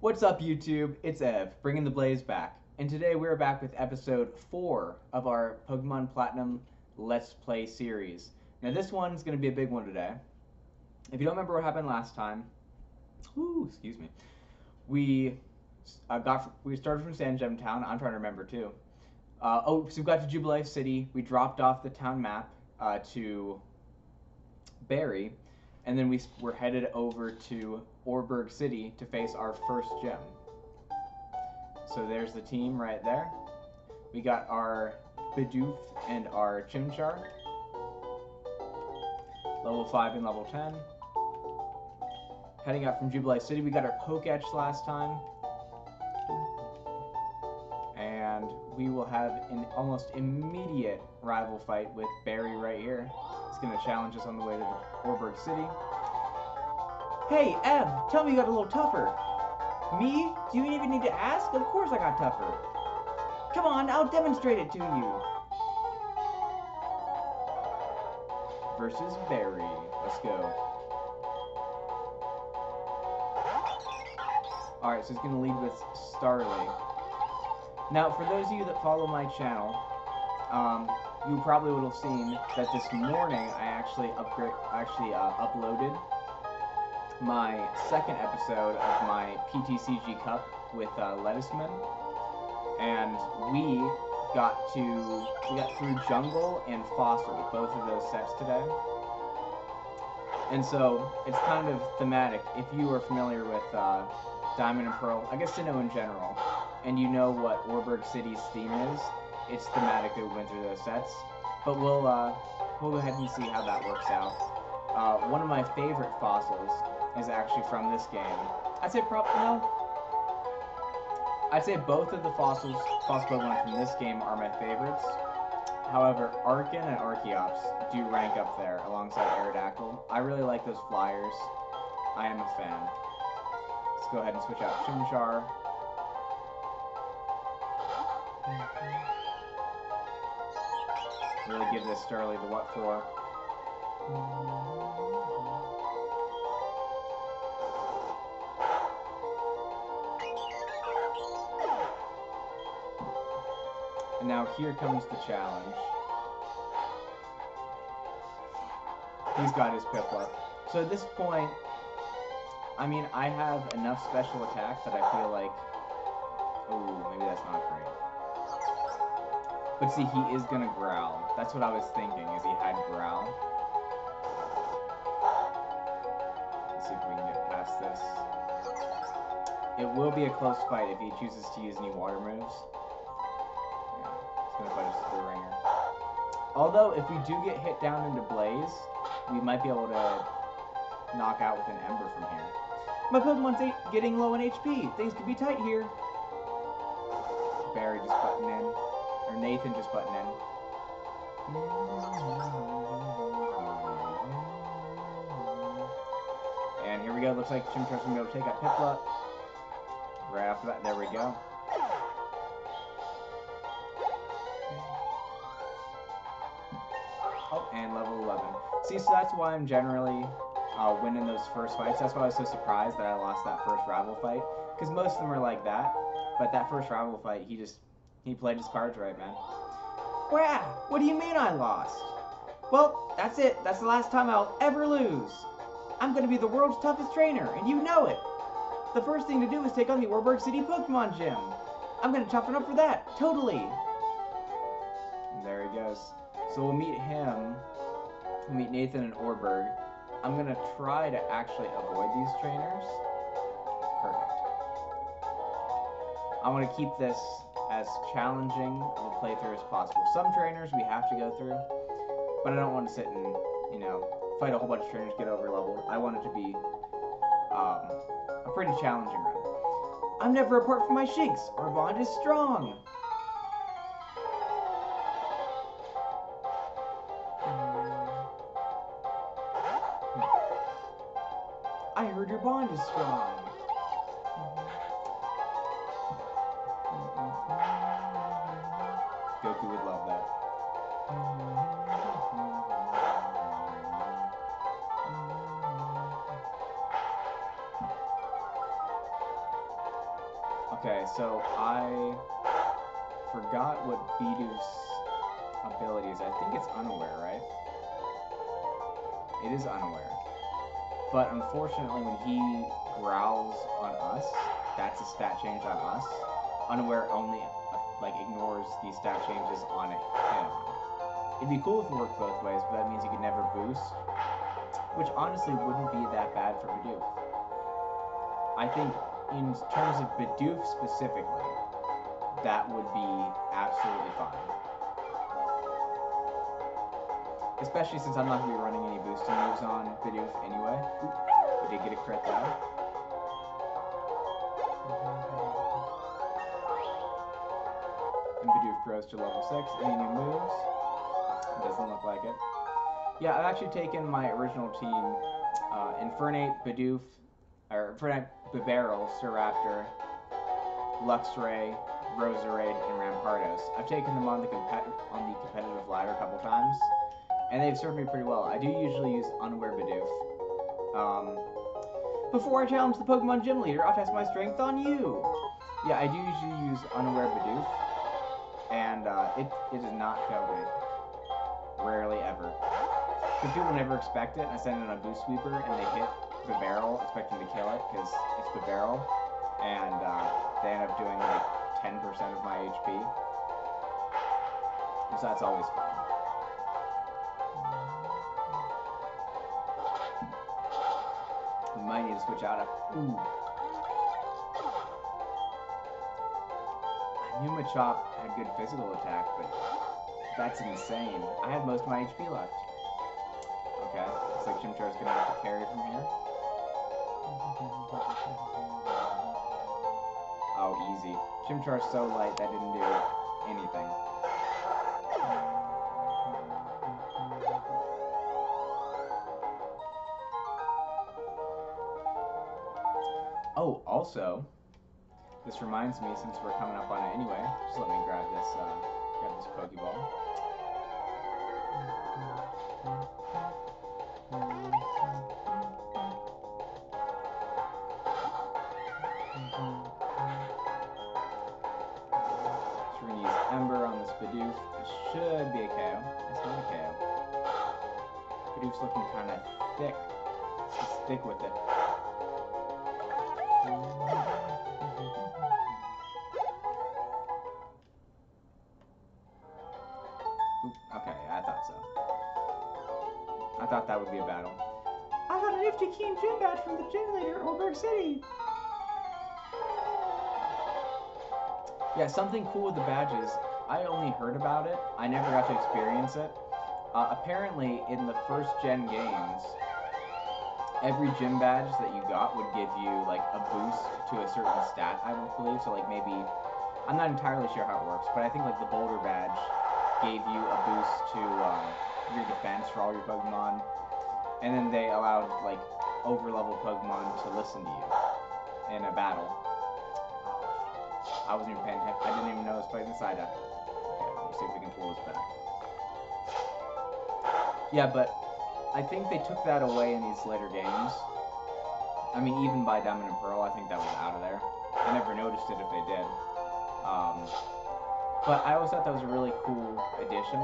What's up, YouTube? It's Ev, bringing the blaze back. And today we're back with episode 4 of our Pokemon Platinum Let's Play series. Now this one's going to be a big one today. If you don't remember what happened last time, excuse me, we started from Sand Gem Town. I'm trying to remember too. So we got to Jubilee City. We dropped off the town map to Barry. And then we're headed over to Oreburgh City to face our first gem. So there's the team right there. We got our Bidoof and our Chimchar. Level 5 and level 10. Heading out from Jubilee City, we got our Poketch last time. And we will have an almost immediate rival fight with Barry right here. He's going to challenge us on the way to Oreburgh City. Hey, Ev, tell me you got a little tougher. Me? Do you even need to ask? Of course I got tougher. Come on, I'll demonstrate it to you. Versus Barry. Let's go. Alright, so he's going to lead with Starly. Now, for those of you that follow my channel, you probably would have seen that this morning I actually uploaded my second episode of my PTCG Cup with Lettuceman, and we got through Jungle and Fossil, both of those sets today. And so it's kind of thematic. If you are familiar with Diamond and Pearl, I guess Sinnoh in general, and you know what Oreburgh City's theme is, it's thematic that we went through those sets. But we'll go ahead and see how that works out. One of my favorite fossils is actually from this game. I'd say both of the fossil Pokemon from this game are my favorites. However, Arcan and Archeops do rank up there alongside Aerodactyl. I really like those flyers. I am a fan. Let's go ahead and switch out Chimchar. Really give this Starly the what for. And now here comes the challenge. He's got his Piplup. So at this point, I mean, I have enough special attack that I feel like... Ooh, maybe that's not great. But see, he is gonna growl. That's what I was thinking, is he had growl. Let's see if we can get past this. It will be a close fight if he chooses to use any water moves. Yeah, he's gonna fight us through the ringer. Although, if we do get hit down into Blaze, we might be able to knock out with an Ember from here. My Pokemon's getting low on HP. Things could be tight here. Barry just butting in. Or Nathan just butting in. And here we go. Looks like Chimchar's going to be able to take out Piplup. Right after that, there we go. Oh, and level 11. See, so that's why I'm generally winning those first fights. That's why I was so surprised that I lost that first rival fight. Because most of them are like that. But that first rival fight, he played his cards right, man. Wow, what do you mean I lost? Well, that's it. That's the last time I'll ever lose. I'm going to be the world's toughest trainer, and you know it. The first thing to do is take on the Oreburgh City Pokemon Gym. I'm going to toughen up for that, totally. And there he goes. So we'll meet him. We'll meet Nathan in Oreburgh. I'm going to try to actually avoid these trainers. Perfect. I want to keep this as challenging of a playthrough as possible. Some trainers we have to go through, but I don't want to sit and, you know, fight a whole bunch of trainers, get over leveled. I want it to be a pretty challenging run. I'm never apart from my Shinx. Our bond is strong. I heard your bond is strong. Goku would love that. Okay, so I forgot what Bidoof's ability is. I think it's unaware, right? It is unaware. But unfortunately, when he growls on us, that's a stat change on us. Unaware only like ignores the stat changes on him. It'd be cool if it worked both ways, but that means you could never boost, which honestly wouldn't be that bad for Bidoof. I think in terms of Bidoof specifically, that would be absolutely fine. Especially since I'm not going to be running any boosting moves on Bidoof anyway. We did get a crit though. And Bidoof grows to level 6. Any new moves? Doesn't look like it. Yeah, I've actually taken my original team, Infernate, Bidoof, or Infernate, Bibarel, Staraptor, Luxray, Roserade, and Rampardos. I've taken them on the competitive ladder a couple times, and they've served me pretty well. I do usually use Unaware Bidoof. Before I challenge the Pokemon Gym Leader, I'll test my strength on you! Yeah, I do usually use Unaware Bidoof, and it does not fail me. Rarely ever. Because people never expect it, and I send in a Boost Sweeper, and they hit Bibarel, expecting to kill it, because it's Bibarel, and they end up doing like 10% of my HP. So that's always fun. We might need to switch out a... Ooh. I knew Machop had good physical attack, but that's insane. I had most of my HP left. Okay, looks like Chimchar's gonna have to carry from here. Oh, easy. Chimchar's so light that didn't do anything. Oh, also, this reminds me, since we're coming up on it anyway, just let me grab this Pokeball. So we're gonna use Ember on this Bidoof. It should be a KO. It's not a KO. Bidoof's looking kind of thick. Let's just stick with it. Oop, okay, I thought so. I thought that would be a battle. I got a nifty keen gym badge from the gym leader at Oreburgh City. Yeah, something cool with the badges, I only heard about it. I never got to experience it. Apparently, in the first gen games, every gym badge that you got would give you like a boost to a certain stat, I believe. So like maybe, I'm not entirely sure how it works, but I think like the Boulder badge gave you a boost to your defense for all your Pokemon, and then they allowed like over-level Pokemon to listen to you in a battle. I wasn't even paying attention. I didn't even know I was playing the side up. Okay, let's see if we can pull this back. Yeah, but I think they took that away in these later games. I mean, even by Diamond and Pearl, I think that was out of there. I never noticed it if they did. But I always thought that was a really cool addition.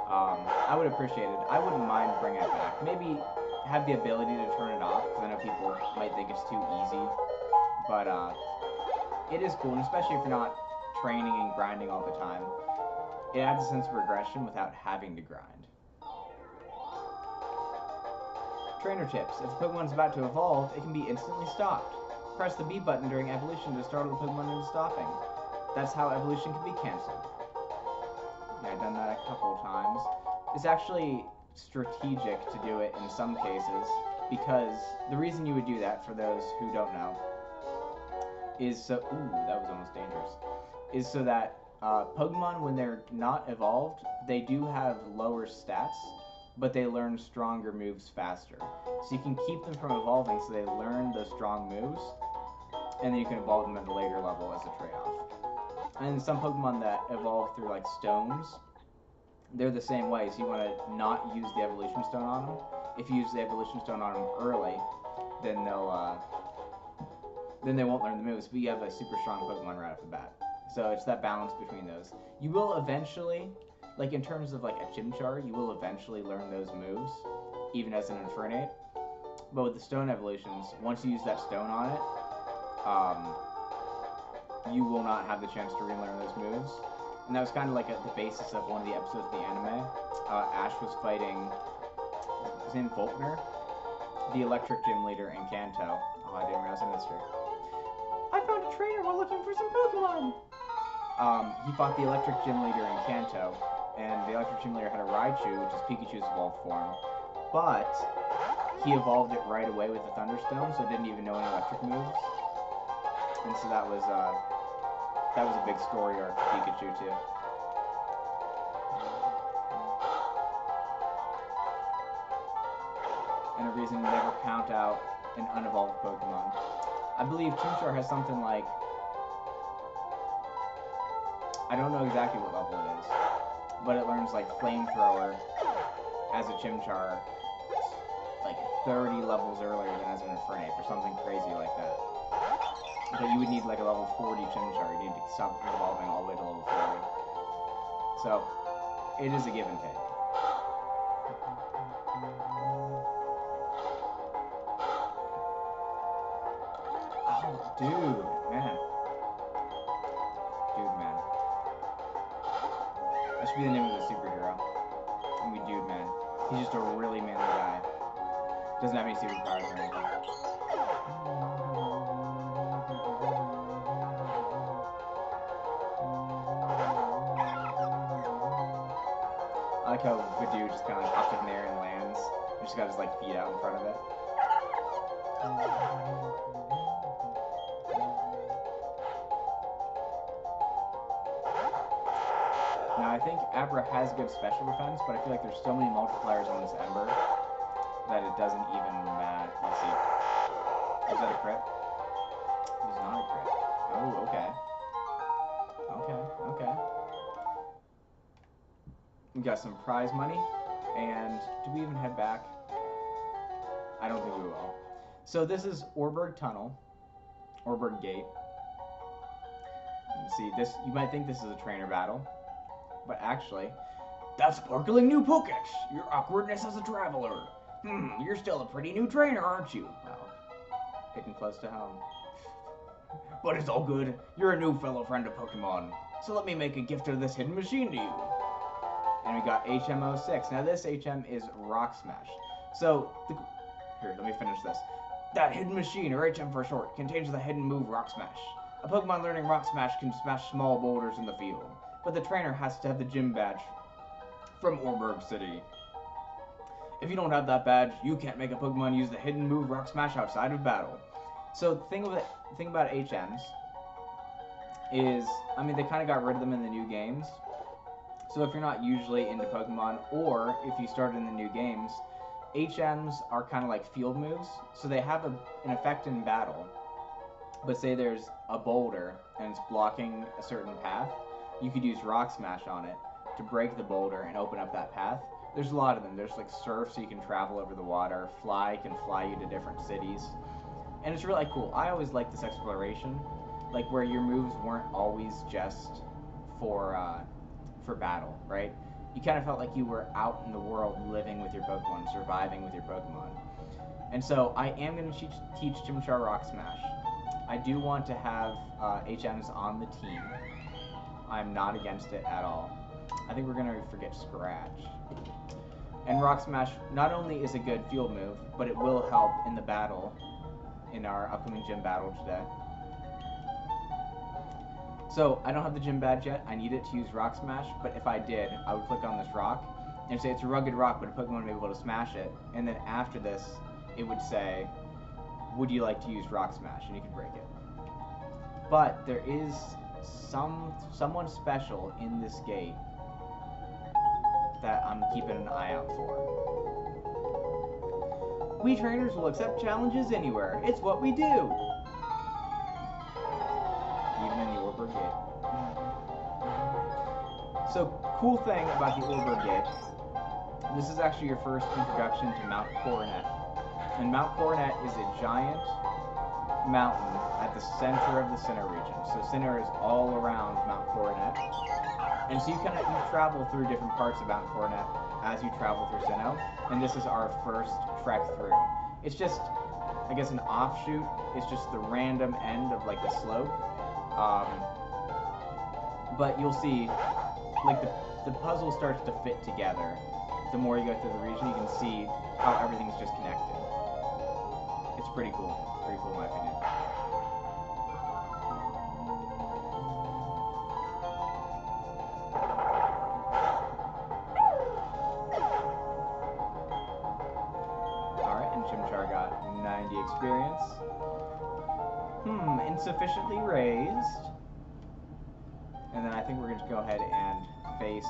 I would appreciate it. I wouldn't mind bringing it back. Maybe have the ability to turn it off, because I know people might think it's too easy. But it is cool, and especially if you're not training and grinding all the time. It adds a sense of regression without having to grind. Trainer tips. If a Pokemon is about to evolve, it can be instantly stopped. Press the B button during evolution to startle the Pokemon into stopping. That's how evolution can be cancelled. Yeah, I've done that a couple of times. It's actually strategic to do it in some cases, because the reason you would do that, for those who don't know, is so... Ooh, that was almost dangerous. Is so that Pokemon, when they're not evolved, they do have lower stats, but they learn stronger moves faster. So you can keep them from evolving so they learn those strong moves, and then you can evolve them at a later level as a trade-off. And some Pokemon that evolve through like stones, they're the same way, so you want to not use the Evolution Stone on them. If you use the Evolution Stone on them early, then they'll then they won't learn the moves, but you have a super strong Pokemon right off the bat. So it's that balance between those. You will eventually, like in terms of like a Chimchar, you will eventually learn those moves, even as an Infernape. But with the Stone evolutions, once you use that Stone on it, you will not have the chance to relearn those moves. And that was kind of like the basis of one of the episodes of the anime. Ash was fighting, his name Volkner, the electric gym leader in Kanto. Oh, I didn't realize I missed her. I found a trainer while looking for some Pokemon! He fought the electric gym leader in Kanto, and the electric gym leader had a Raichu, which is Pikachu's evolved form. But he evolved it right away with the Thunderstone, so it didn't even know any electric moves. And so that was a big story arc for Pikachu too. And a reason to never count out an unevolved Pokemon. I believe Chimchar has something like, I don't know exactly what level it is, but it learns like Flamethrower as a Chimchar like 30 levels earlier than as an Infernape or something crazy like that. But you would need like a level 40 Chimchar. You need to stop evolving all the way to level 40. So, it is a give and take. Oh, dude, man. Dude, man. That should be the name of the superhero. It's gonna be Dude, man. He's just a really manly guy. Doesn't have any superpowers or anything. I like how Badoo just kind of like hops up in the air and lands. He just got his like feet out in front of it. Now I think Abra has good special defense, but I feel like there's so many multipliers on this Ember that it doesn't even matter. Let's see. Was that a crit? It was not a crit. Oh, okay. Okay. We got some prize money, and do we even head back? I don't think we will. So this is Oreburgh Tunnel, Oreburgh Gate. See, this, you might think this is a trainer battle, but actually, that's sparkling new Pokedex! Your awkwardness as a traveler! You're still a pretty new trainer, aren't you? Well, hitting close to home. But it's all good. You're a new fellow friend of Pokemon, so let me make a gift of this hidden machine to you. And we got HM06. Now this HM is Rock Smash. So, here, let me finish this. That hidden machine, or HM for short, contains the hidden move Rock Smash. A Pokemon learning Rock Smash can smash small boulders in the field, but the trainer has to have the gym badge from Oreburgh City. If you don't have that badge, you can't make a Pokemon use the hidden move Rock Smash outside of battle. So the thing about HMs is, I mean, they kind of got rid of them in the new games. So if you're not usually into Pokemon, or if you started in the new games, HMs are kind of like field moves. So they have an effect in battle. But say there's a boulder and it's blocking a certain path, you could use Rock Smash on it to break the boulder and open up that path. There's a lot of them. There's like Surf, so you can travel over the water. Fly can fly you to different cities. And it's really cool. I always like this exploration, like where your moves weren't always just for battle, right? You kind of felt like you were out in the world living with your Pokemon, surviving with your Pokemon. And so I am going to teach Chimchar Rock Smash. I do want to have HMs on the team. I'm not against it at all. I think we're going to forget Scratch. And Rock Smash not only is a good field move, but it will help in the battle, in our upcoming gym battle today. So, I don't have the gym badge yet. I need it to use Rock Smash, but if I did, I would click on this rock and say it's a rugged rock, but a Pokemon may be able to smash it. And then after this, it would say, would you like to use Rock Smash? And you can break it. But there is someone special in this gate that I'm keeping an eye out for. We trainers will accept challenges anywhere. It's what we do. Even in the Oreburgh Gate. So, cool thing about the Oreburgh Gate, this is actually your first introduction to Mount Coronet. And Mount Coronet is a giant mountain at at the center of the Sinnoh region. So Sinnoh is all around Mount Coronet. And so you travel through different parts of Mount Coronet as you travel through Sinnoh. And this is our first trek through. It's just, I guess, an offshoot. It's just the random end of like the slope. But you'll see, like the puzzle starts to fit together. The more you go through the region, you can see how everything's just connected. It's pretty cool. Pretty cool in my opinion. Alright, and Chimchar got 90 experience. Insufficiently raised. And then I think we're going to go ahead and face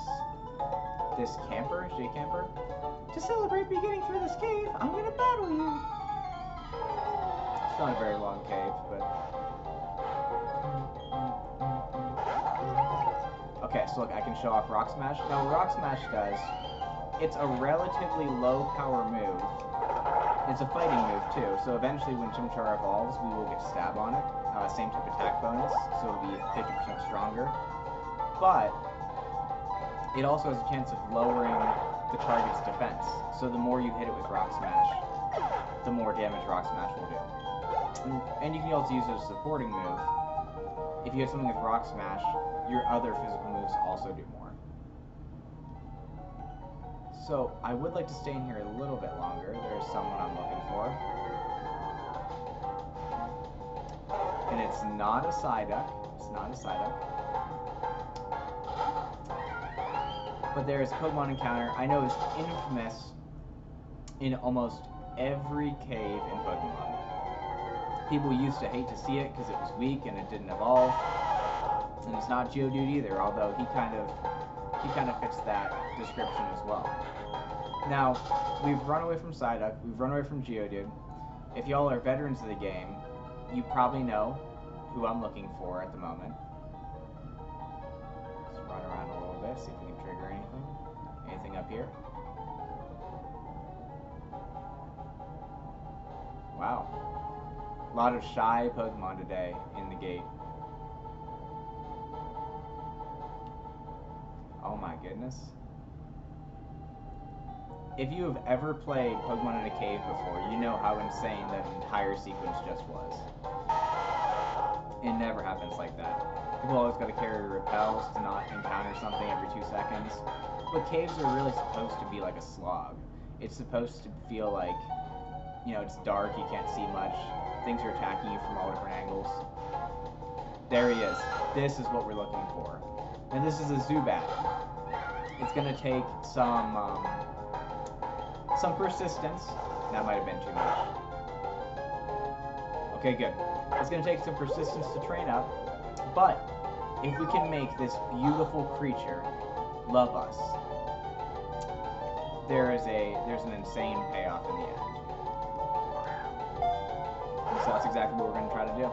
this camper, J-Camper. To celebrate beginning through this cave, I'm going to battle you. It's not a very long cave, but... Okay, so look, I can show off Rock Smash. Now, what Rock Smash does, it's a relatively low power move. It's a fighting move, too. So eventually, when Chimchar evolves, we will get stab on it. Same type of attack bonus, so it'll be 50% stronger. But it also has a chance of lowering the target's defense. So the more you hit it with Rock Smash, the more damage Rock Smash will do. And you can also use it as a supporting move. If you hit something with Rock Smash, your other physical moves also do more. So I would like to stay in here a little bit longer. There's someone I'm looking for. And it's not a Psyduck. It's not a Psyduck. But there is a Pokemon encounter I know is infamous in almost every cave in Pokemon. People used to hate to see it because it was weak and it didn't evolve. And it's not Geodude either, although he kind of fits that description as well. Now, we've run away from Psyduck, we've run away from Geodude. If y'all are veterans of the game, you probably know who I'm looking for at the moment. Let's run around a little bit, see if we can trigger anything. Anything up here? Wow. A lot of shy Pokemon today in the gate. Oh my goodness. If you have ever played Pokemon in a cave before, you know how insane that entire sequence just was. It never happens like that. People always gotta carry repels to not encounter something every 2 seconds. But caves are really supposed to be like a slog. It's supposed to feel like, you know, it's dark, you can't see much, things are attacking you from all different angles. There he is. This is what we're looking for. And this is a Zubat. It's gonna take some persistence. That might have been too much. Okay, good. It's gonna take some persistence to train up, but if we can make this beautiful creature love us, there's an insane payoff in the end. So that's exactly what we're gonna try to do.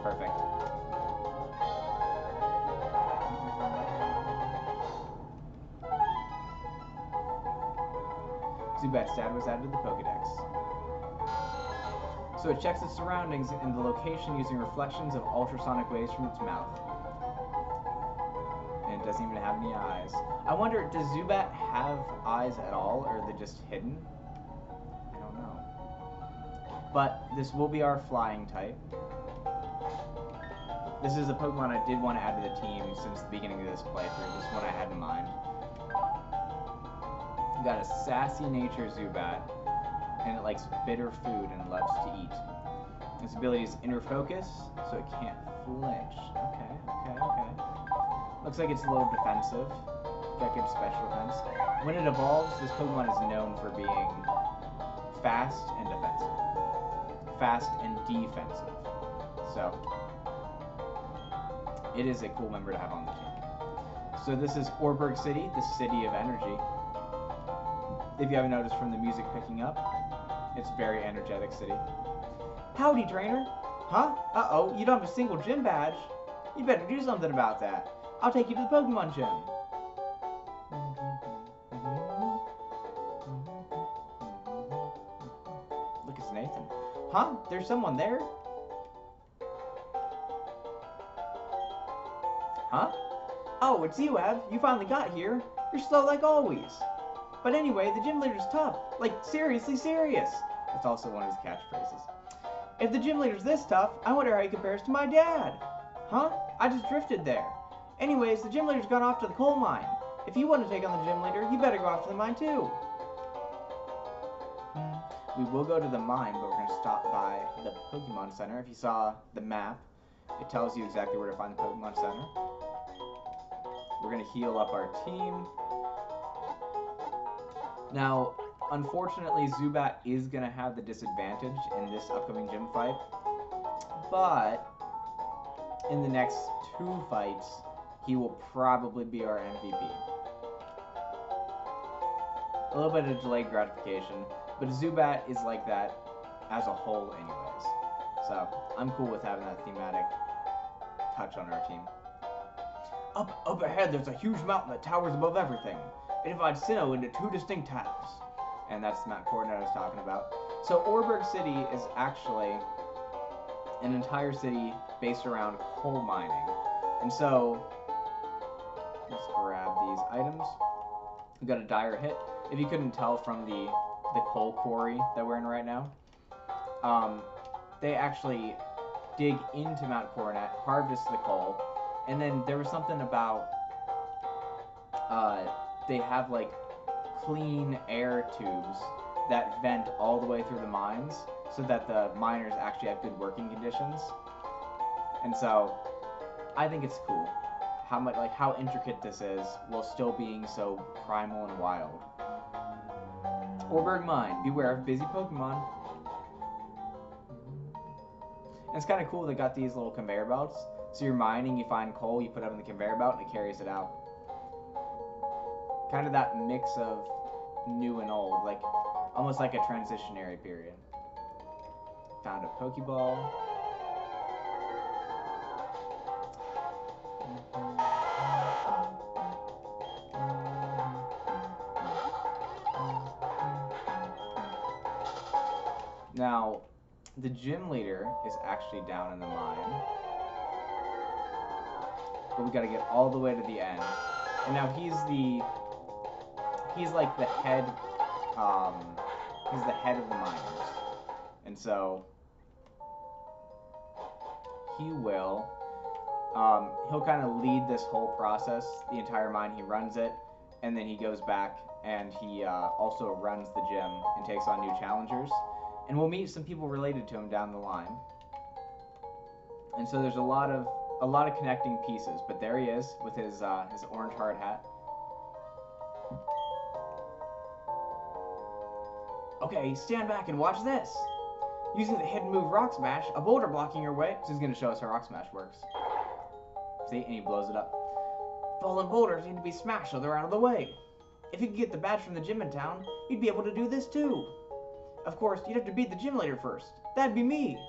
Perfect. Zubat's stat was added to the Pokedex. So it checks its surroundings and the location using reflections of ultrasonic waves from its mouth. And it doesn't even have any eyes. I wonder, does Zubat have eyes at all, or are they just hidden? I don't know. But this will be our flying type. This is a Pokemon I did want to add to the team since the beginning of this playthrough. This one I had in mind. We got a sassy nature Zubat, and it likes bitter food and loves to eat. Its ability is inner focus, so it can't flinch. Okay. Looks like it's a little defensive. Got good special defense. When it evolves, this Pokemon is known for being fast and defensive. Fast and defensive. So, it is a cool member to have on the team. So this is Oreburgh City, the city of energy. If you haven't noticed from the music picking up, it's a very energetic city. Howdy, trainer. Huh? Uh-oh, you don't have a single gym badge. You better do something about that. I'll take you to the Pokemon gym. Look Huh? There's someone there? Huh? Oh, it's you, Ev. You finally got here. You're slow like always. But anyway, the gym leader's tough. Like, seriously serious. That's also one of his catchphrases. If the gym leader's this tough, I wonder how he compares to my dad. Huh? I just drifted there. Anyways, the gym leader's gone off to the coal mine. If you want to take on the gym leader, you better go off to the mine too. We will go to the mine, but we're going to stop by the Pokemon Center. If you saw the map, it tells you exactly where to find the Pokemon Center. We're going to heal up our team. Now, unfortunately, Zubat is going to have the disadvantage in this upcoming gym fight. But in the next 2 fights, he will probably be our MVP. A little bit of delayed gratification, but Zubat is like that as a whole anyways. So, I'm cool with having that thematic touch on our team. Up ahead, there's a huge mountain that towers above everything. It divides Sinnoh into 2 distinct halves. And that's the map coordinate I was talking about. So, Oreburgh City is actually an entire city based around coal mining. And so, let's grab these items. We got a dire hit. If you couldn't tell from the coal quarry that we're in right now, they actually dig into Mount Coronet, harvest the coal, and then there was something about they have like clean air tubes that vent all the way through the mines so that the miners actually have good working conditions. And so I think it's cool how intricate this is while still being so primal and wild. Oreburgh Mine, beware of busy Pokemon. And it's kind of cool they got these little conveyor belts. So you're mining, you find coal, you put it on the conveyor belt, and it carries it out. Kind of that mix of new and old, like almost like a transitionary period. Found a Pokeball. Now, the gym leader is actually down in the mine. But we gotta get all the way to the end. And now he's like the head, he's the head of the miners. And so, he will, he'll kind of lead this whole process, the entire mine. He runs it, and then he goes back, and he also runs the gym and takes on new challengers. And we'll meet some people related to him down the line. And so there's a lot of connecting pieces. But there he is with his orange hard hat. Okay, stand back and watch this. Using the hidden move Rock Smash, a boulder blocking your way. So he's going to show us how Rock Smash works. See, and he blows it up. Fallen boulders need to be smashed so they're out of the way. If you could get the badge from the gym in town, you'd be able to do this too. Of course, you'd have to beat the gym leader first. That'd be me.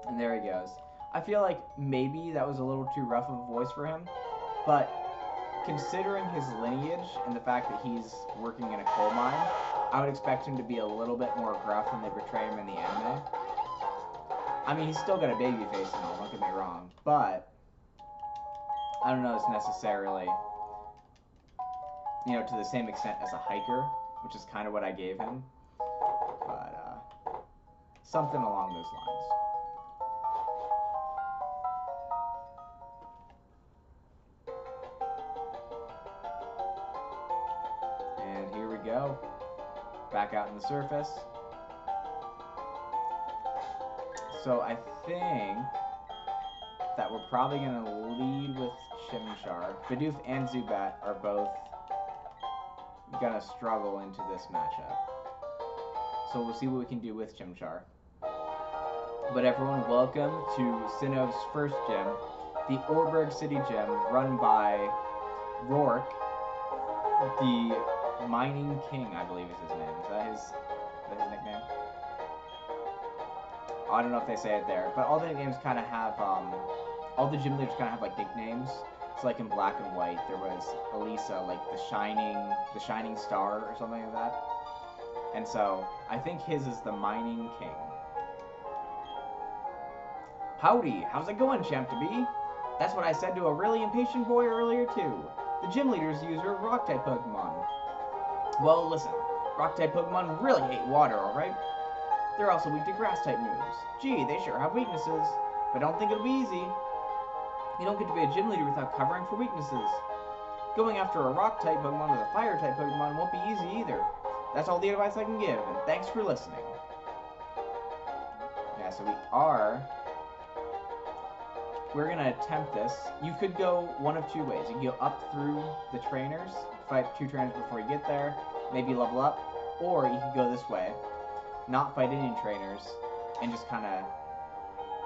And there he goes. I feel like maybe that was a little too rough of a voice for him, but considering his lineage and the fact that he's working in a coal mine, I would expect him to be a little bit more gruff than they portray him in the anime. I mean, he's still got a baby face and all, don't get me wrong, but I don't know if it's necessarily, you know, to the same extent as a hiker, which is kind of what I gave him, but something along those lines. And here we go, back out in the surface. So I think that we're probably going to lead with Chimchar. Bidoof and Zubat are both going to struggle into this matchup. So we'll see what we can do with Chimchar. But everyone, welcome to Sinnoh's first gym, the Oreburgh City gym, run by Rourke, the Mining King, I believe is his name. Is that his nickname? I don't know if they say it there, but all the nicknames kind of have, all the gym leaders kind of have like nicknames. So like in Black and White, there was Elisa, like the shining star or something like that. And so, I think his is the Mining King. Howdy, how's it going, Champ-to-be? That's what I said to a really impatient boy earlier, too. The gym leader's user of Rock-type Pokemon. Well, listen, Rock-type Pokemon really hate water, alright? They're also weak to Grass-type moves. Gee, they sure have weaknesses. But don't think it'll be easy. You don't get to be a gym leader without covering for weaknesses. Going after a Rock-type Pokemon with a Fire-type Pokemon won't be easy either. That's all the advice I can give, and thanks for listening. Yeah, so we're gonna attempt this. You could go one of two ways. You can go up through the trainers, fight 2 trainers before you get there, maybe level up, or you could go this way, not fight any trainers, and just kind of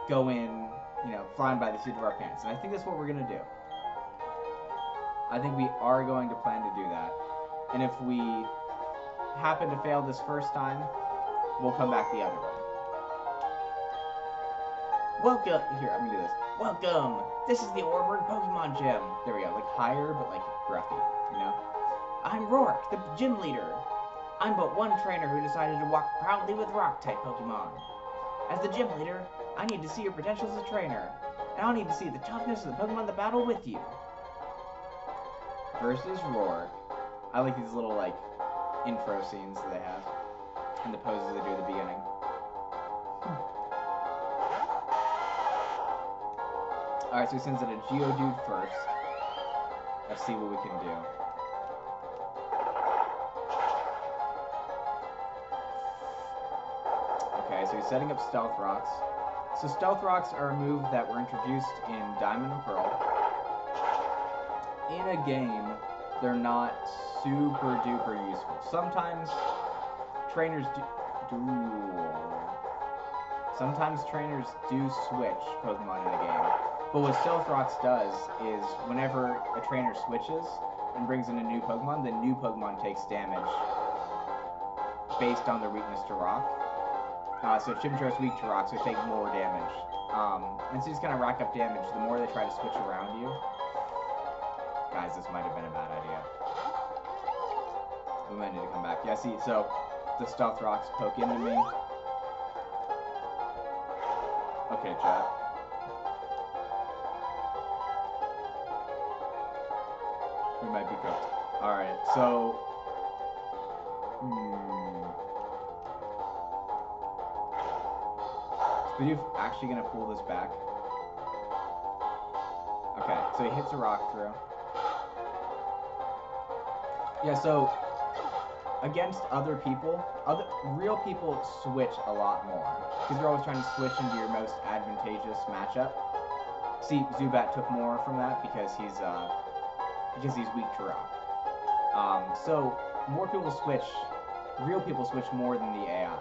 go in, you know, flying by the seat of our pants. And I think that's what we're gonna do. I think we are going to plan to do that. And if we happen to fail this first time, we'll come back the other way. Welcome! Here, I'm gonna do this. Welcome! This is the Oreburgh Pokemon Gym. There we go, like higher, but like gruffy, you know? I'm Rourke, the gym leader. I'm but one trainer who decided to walk proudly with Rock-type Pokemon. As the gym leader, I need to see your potential as a trainer, and I'll need to see the toughness of the Pokemon that battle with you. Versus Rourke. I like these little, like, intro scenes that they have, and the poses they do at the beginning. Alright, so he sends in a Geodude first. Let's see what we can do. Okay, so he's setting up Stealth Rocks. So Stealth Rocks are a move that were introduced in Diamond and Pearl. In a game, they're not super duper useful. Sometimes trainers Sometimes trainers do switch Pokemon in a game. But what Stealth Rocks does is whenever a trainer switches and brings in a new Pokemon, the new Pokemon takes damage based on their weakness to rock. So Chimchar's weak to rock, so they take more damage. And so you just kind of rack up damage the more they try to switch around you. Guys, this might have been a bad idea. We might need to come back. Yeah, see, so the Stealth Rocks poke into me. Okay, chat. We might be cooked. Alright, so... Are you actually going to pull this back? Okay, so he hits a rock through. Yeah, so against other people, real people switch a lot more. Because they're always trying to switch into your most advantageous matchup. See, Zubat took more from that because he's weak to rock. So more people switch, real people switch more than the AI.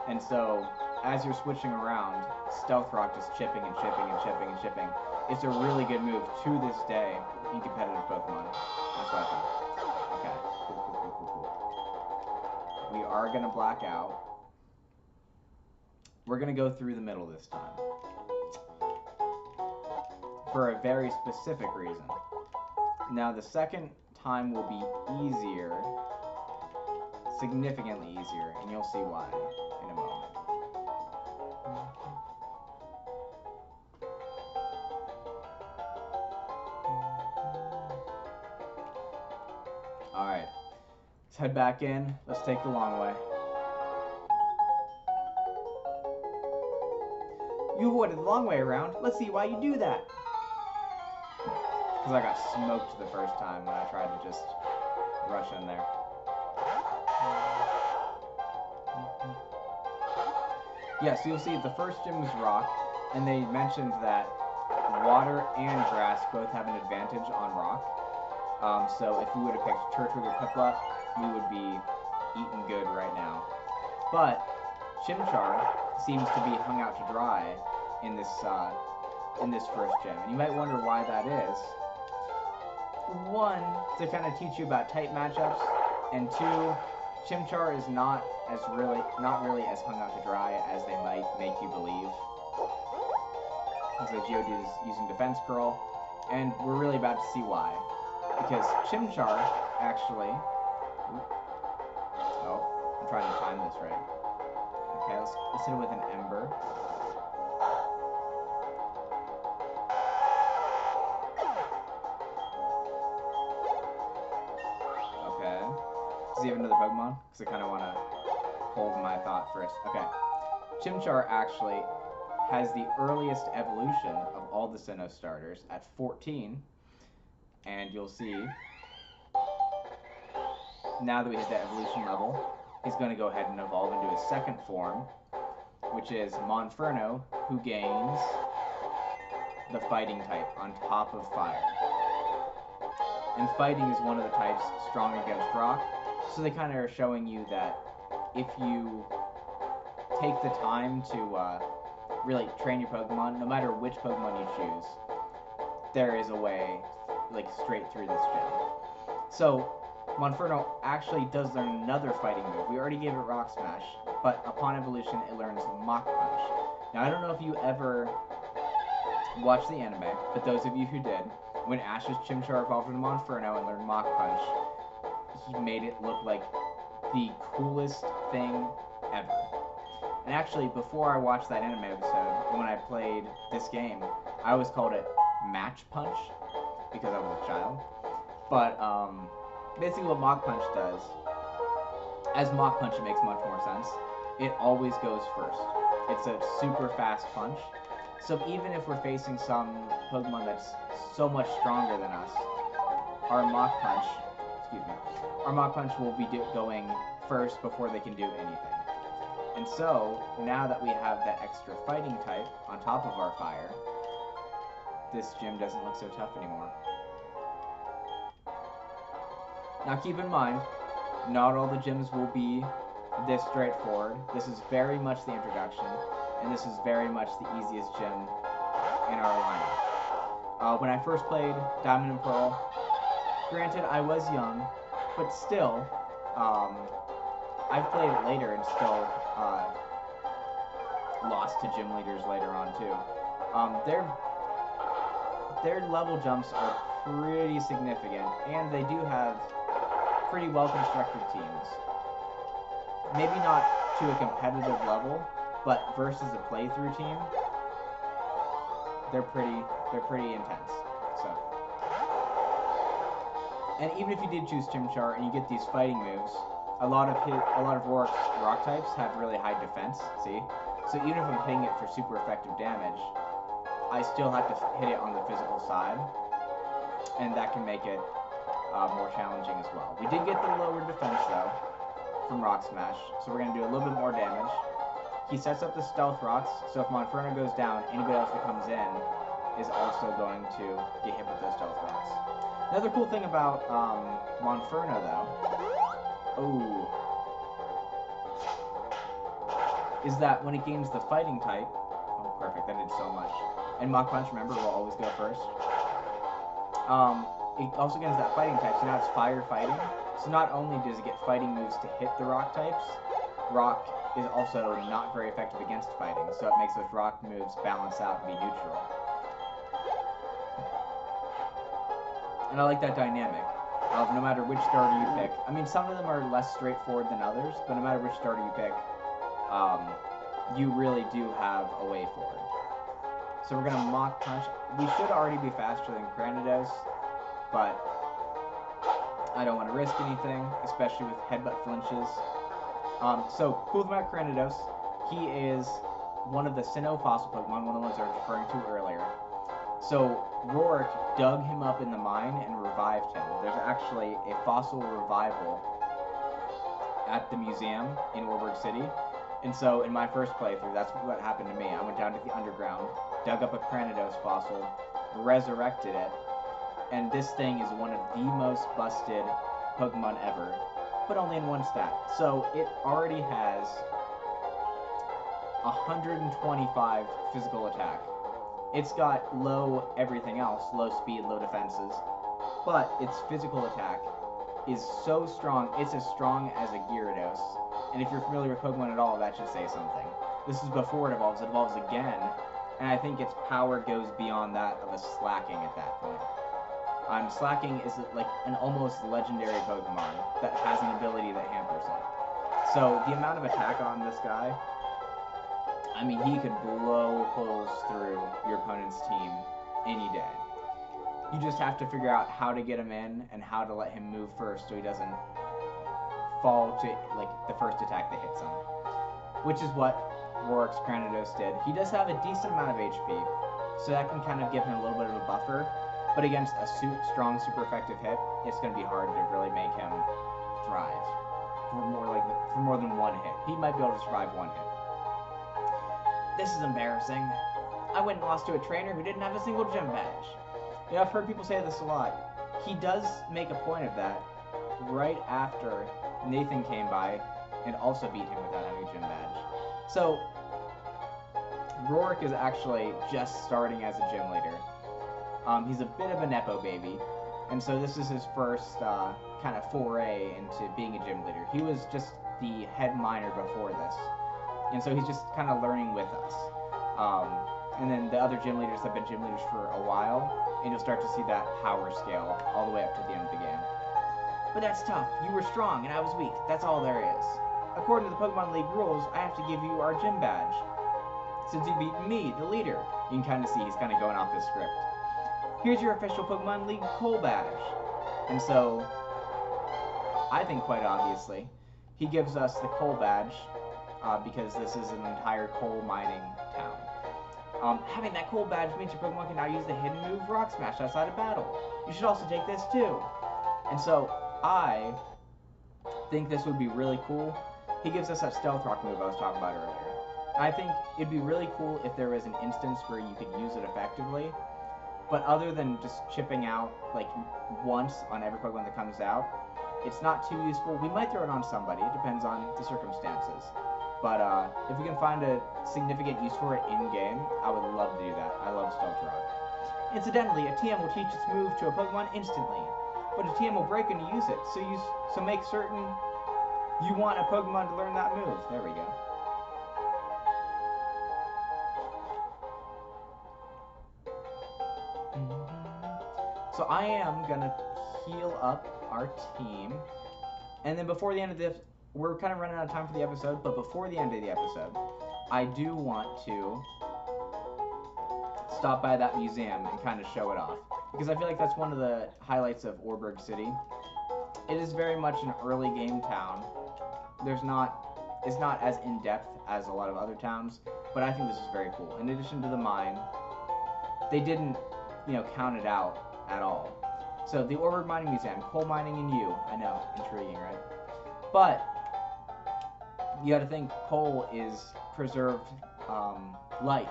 And so as you're switching around, Stealth Rock just chipping and chipping and chipping and chipping. It's a really good move to this day in competitive Pokemon. That's what I thought. Okay, cool. We are going to black out. We're going to go through the middle this time. For a very specific reason. Now, the second time will be easier. Significantly easier, and you'll see why in a moment. Alright, let's head back in. Let's take the long way. You avoided the long way around. Let's see why you do that. Because I got smoked the first time when I tried to just rush in there. Yeah, so you'll see the first gym was rock, and they mentioned that water and grass both have an advantage on rock. So if we would have picked Turtwig or Piplup, we would be eating good right now. But Chimchar seems to be hung out to dry in this first gym, and you might wonder why that is. One, to kind of teach you about type matchups, and two, Chimchar is not really as hung out to dry as they might make you believe. Because Geodude is using Defense Curl, and we're really about to see why. Because Chimchar actually... Oh, trying to time this right. Okay, let's hit it with an Ember. Okay. Does he have another Pokemon? Because I kind of want to hold my thought first. Okay. Chimchar actually has the earliest evolution of all the Sinnoh starters at 14. And you'll see, now that we hit that evolution level, he's going to go ahead and evolve into his second form, which is Monferno, who gains the fighting type on top of fire. And fighting is one of the types strong against rock, so they kind of are showing you that if you take the time to really train your Pokemon, no matter which Pokemon you choose, there is a way, like, straight through this gym. So, Monferno actually does learn another fighting move. We already gave it Rock Smash, but upon evolution, it learns Mach Punch. Now, I don't know if you ever watched the anime, but those of you who did, when Ash's Chimchar evolved into Monferno and learned Mach Punch, he made it look like the coolest thing ever. And actually, before I watched that anime episode, when I played this game, I always called it Match Punch, because I was a child. But, basically what Mach Punch does, as Mach Punch it makes much more sense, it always goes first. It's a super fast punch. So even if we're facing some Pokemon that's so much stronger than us, our Mach Punch, our Mach Punch will be going first before they can do anything. And so, now that we have that extra fighting type on top of our fire, this gym doesn't look so tough anymore. Now keep in mind, not all the gyms will be this straightforward. This is very much the introduction, and this is very much the easiest gym in our lineup. When I first played Diamond and Pearl, granted I was young, but still, I've played it later and still lost to gym leaders later on too. Their level jumps are pretty significant, and they do have pretty well-constructed teams. Maybe not to a competitive level, but versus a playthrough team, they're pretty intense. So, and even if you did choose Chimchar and you get these fighting moves, a lot of Rourke's rock types have really high defense. See, so even if I'm hitting it for super effective damage, I still have to hit it on the physical side, and that can make it more challenging as well. We did get the lower defense though from Rock Smash, so we're going to do a little bit more damage. He sets up the Stealth Rocks, so if Monferno goes down, anybody else that comes in is also going to get hit with those Stealth Rocks. Another cool thing about Monferno though, is that when it gains the fighting type, oh perfect, that did so much. And Mach Punch, remember, will always go first. It also gains that fighting type, so now it's fire fighting. So not only does it get fighting moves to hit the rock types, rock is also not very effective against fighting, so it makes those rock moves balance out and be neutral. And I like that dynamic of no matter which starter you pick. I mean, some of them are less straightforward than others, but no matter which starter you pick, you really do have a way forward. So we're going to Mach Punch. We should already be faster than Granados, but I don't want to risk anything, especially with headbutt flinches. So, cool thing about Granados, he is one of the Sinnoh fossil Pokemon, one of the ones I was referring to earlier. So, Rourke dug him up in the mine and revived him. There's actually a fossil revival at the museum in Oreburgh City. And so, in my first playthrough, that's what happened to me. I went down to the underground, dug up a Granados fossil, resurrected it, and this thing is one of the most busted Pokemon ever, but only in one stat. So, it already has 125 physical attack. It's got low everything else, low speed, low defenses, but its physical attack is so strong, it's as strong as a Gyarados. And if you're familiar with Pokemon at all, that should say something. This is before it evolves again, and I think its power goes beyond that of a Slacking at that point. Slacking is like an almost legendary Pokemon that has an ability that hampers it. So the amount of attack on this guy, I mean, he could blow holes through your opponent's team any day. You just have to figure out how to get him in and how to let him move first so he doesn't fall to like the first attack that hits him. Which is what Rourke's Granados did. He does have a decent amount of HP, so that can kind of give him a little bit of a buffer. But against a strong, super effective hit, it's going to be hard to really make him thrive for more than one hit. He might be able to survive one hit. This is embarrassing. I went and lost to a trainer who didn't have a single gym badge. You know, I've heard people say this a lot. He does make a point of that right after Nathan came by and also beat him without having a gym badge. So, Rourke is actually just starting as a gym leader. He's a bit of a Nepo baby, and so this is his first kind of foray into being a gym leader. He was just the head miner before this, and so he's just kind of learning with us. And then the other gym leaders have been gym leaders for a while, and you'll start to see that power scale all the way up to the end of the game. But that's tough. You were strong, and I was weak. That's all there is. According to the Pokemon League rules, I have to give you our gym badge. Since you beat me, the leader. You can kind of see he's kind of going off the script. Here's your official Pokemon League coal badge. And so, I think quite obviously, he gives us the coal badge because this is an entire coal mining town. Having that coal badge means your Pokemon can now use the hidden move Rock Smash outside of battle. You should also take this too. And so, I think this would be really cool. He gives us that Stealth Rock move I was talking about earlier. And I think it'd be really cool if there was an instance where you could use it effectively. But other than just chipping out, like, once on every Pokemon that comes out, it's not too useful. We might throw it on somebody. It depends on the circumstances. But if we can find a significant use for it in-game, I would love to do that. I love Stealth Rock. Incidentally, a TM will teach its move to a Pokemon instantly. But a TM will break when you use it, so make certain you want a Pokemon to learn that move. There we go. So I am gonna heal up our team, and then before the end of this, we're kind of running out of time for the episode, but before the end of the episode, I do want to stop by that museum and kind of show it off. Because I feel like that's one of the highlights of Oreburgh City. It is very much an early game town. It's not as in-depth as a lot of other towns, but I think this is very cool. In addition to the mine, they didn't, count it out at all. So the Oreburgh Mining Museum, coal mining in you. I know, intriguing, right? But you gotta think coal is preserved life,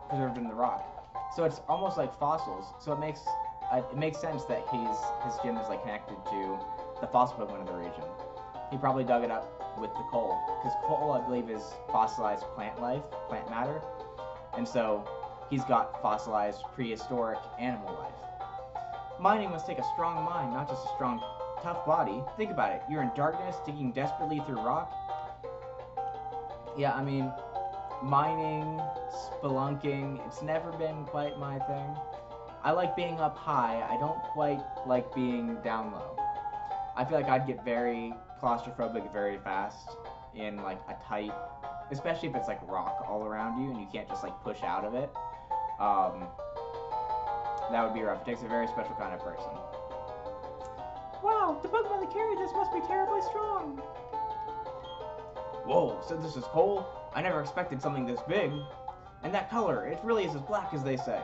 preserved in the rock. So it's almost like fossils. So it makes sense that his gym is like connected to the fossil Pokemon of the region. He probably dug it up with the coal, because coal, I believe, is fossilized plant life, plant matter, and so he's got fossilized prehistoric animal life. Mining must take a strong mind, not just a strong, tough body. Think about it. You're in darkness, digging desperately through rock. Yeah, I mean, mining, spelunking, it's never been quite my thing. I like being up high. I don't quite like being down low. I feel like I'd get very claustrophobic very fast in like a tight, especially if it's like rock all around you and you can't just like push out of it. That would be rough. It takes a very special kind of person. Wow, the Pokemon that carry this must be terribly strong. Whoa, so this is coal? I never expected something this big. And that color, it really is as black as they say.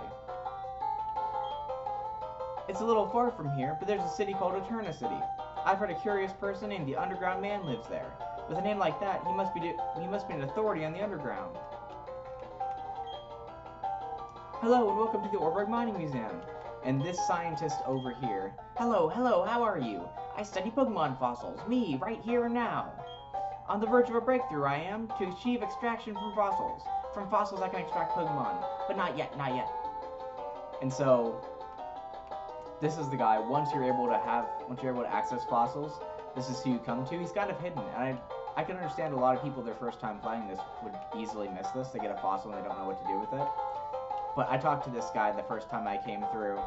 It's a little far from here, but there's a city called Eterna City. I've heard a curious person named the Underground Man lives there. With a name like that, he must be an authority on the underground. Hello and welcome to the Oreburgh Mining Museum. And this scientist over here. Hello, how are you? I study Pokemon fossils. Me, right here and now. On the verge of a breakthrough, I am, to achieve extraction from fossils. From fossils I can extract Pokemon. But not yet. And so, this is the guy. Once you're able to access fossils, this is who you come to. He's kind of hidden, and I can understand a lot of people their first time playing this would easily miss this. They get a fossil and they don't know what to do with it. But I talked to this guy the first time I came through,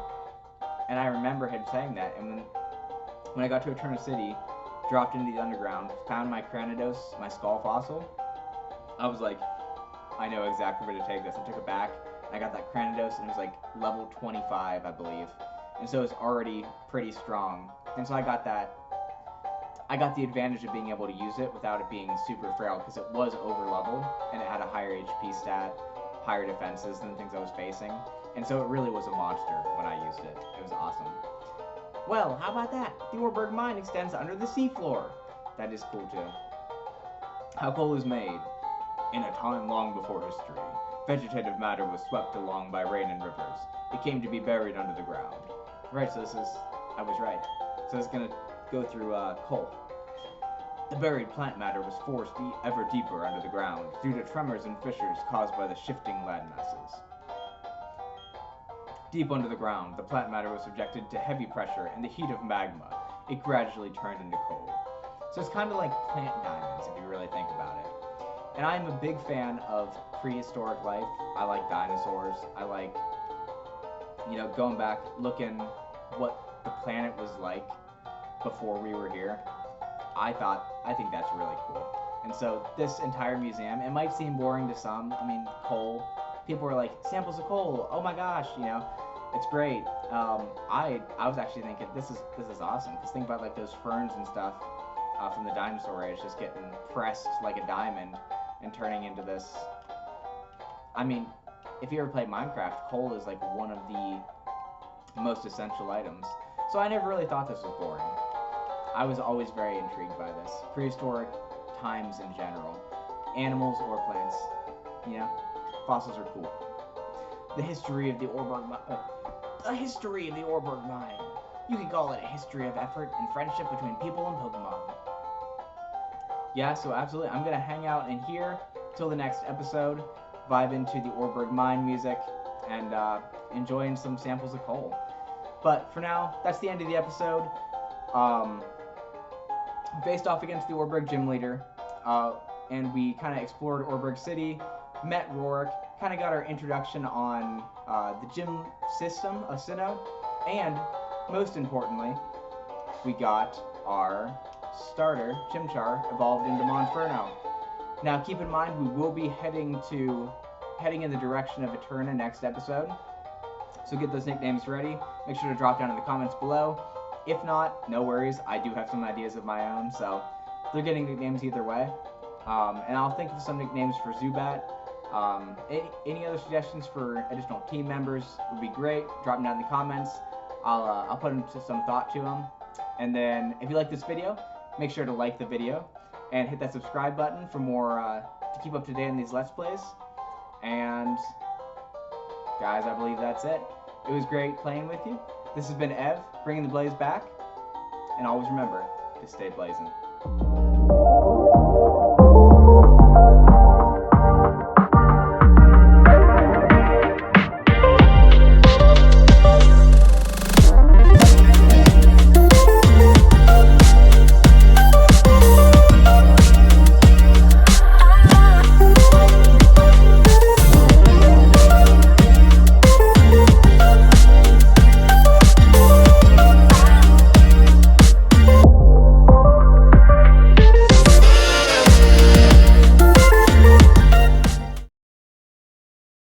and I remember him saying that. And when I got to Eterna City, dropped into the underground, found my Cranidos, my skull fossil. I was like, I know exactly where to take this. I took it back, and I got that Cranidos, and it was like level 25, I believe. And so it's already pretty strong. And so I got the advantage of being able to use it without it being super frail, because it was over leveled, and it had a higher HP stat, higher defenses than the things I was facing. And so it really was a monster when I used it. It was awesome. Well, how about that? The Oreburgh mine extends under the seafloor. That is cool too. How coal is made. In a time long before history, vegetative matter was swept along by rain and rivers. It came to be buried under the ground. Right, so I was right. So it's gonna go through coal. The buried plant matter was forced ever deeper under the ground due to tremors and fissures caused by the shifting land masses. Deep under the ground, the plant matter was subjected to heavy pressure and the heat of magma. It gradually turned into coal. So it's kind of like plant diamonds if you really think about it. And I'm a big fan of prehistoric life. I like dinosaurs. I like, going back, looking what the planet was like before we were here. I think that's really cool. And so this entire museum, it might seem boring to some. I mean, coal. People are like, samples of coal. Oh my gosh, it's great. I was actually thinking this is awesome, because think about like those ferns and stuff from the dinosaur age just getting pressed like a diamond and turning into this. I mean, if you ever played Minecraft, coal is like one of the most essential items. So I never really thought this was boring. I was always very intrigued by this. Prehistoric times in general. Animals or plants. Fossils are cool. The history of the Oreburgh mine. You could call it a history of effort and friendship between people and Pokemon. Yeah, so absolutely. I'm going to hang out in here till the next episode, vibe into the Oreburgh mine music, and enjoying some samples of coal. But for now, that's the end of the episode. Faced off against the Oreburgh gym leader, and we kind of explored Oreburgh City, met Rourke, kind of got our introduction on the gym system of Sinnoh, and most importantly, we got our starter, Chimchar, evolved into Monferno. Now keep in mind, we will be heading in the direction of Eterna next episode, so get those nicknames ready. Make sure to drop down in the comments below. If not, no worries, I do have some ideas of my own, so they're getting nicknames either way. And I'll think of some nicknames for Zubat. Any other suggestions for additional team members would be great. Drop them down in the comments. I'll put into some thought to them. And then, if you like this video, make sure to like the video and hit that subscribe button for more to keep up to date on these Let's Plays. And guys, I believe that's it. It was great playing with you. This has been Ev, bringing the blaze back. And always remember to stay blazing.